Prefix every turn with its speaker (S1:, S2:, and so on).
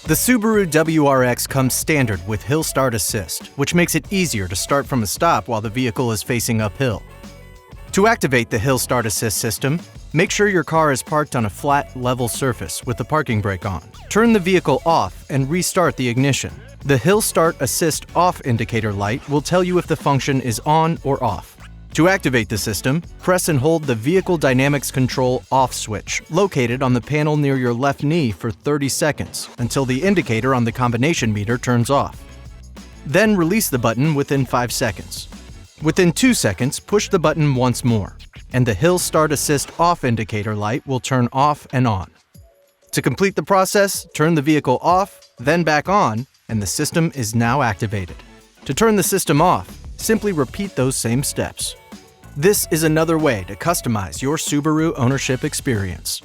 S1: The Subaru WRX comes standard with Hill Start Assist, which makes it easier to start from a stop while the vehicle is facing uphill. To activate the Hill Start Assist system, make sure your car is parked on a flat, level surface with the parking brake on. Turn the vehicle off and restart the ignition. The Hill Start Assist Off indicator light will tell you if the function is on or off. To activate the system, press and hold the Vehicle Dynamics Control Off switch, located on the panel near your left knee for 30 seconds, until the indicator on the combination meter turns off. Then release the button within 5 seconds. Within 2 seconds, push the button once more, and the Hill Start Assist Off indicator light will turn off and on. To complete the process, turn the vehicle off, then back on, and the system is now activated. To turn the system off, simply repeat those same steps. This is another way to customize your Subaru ownership experience.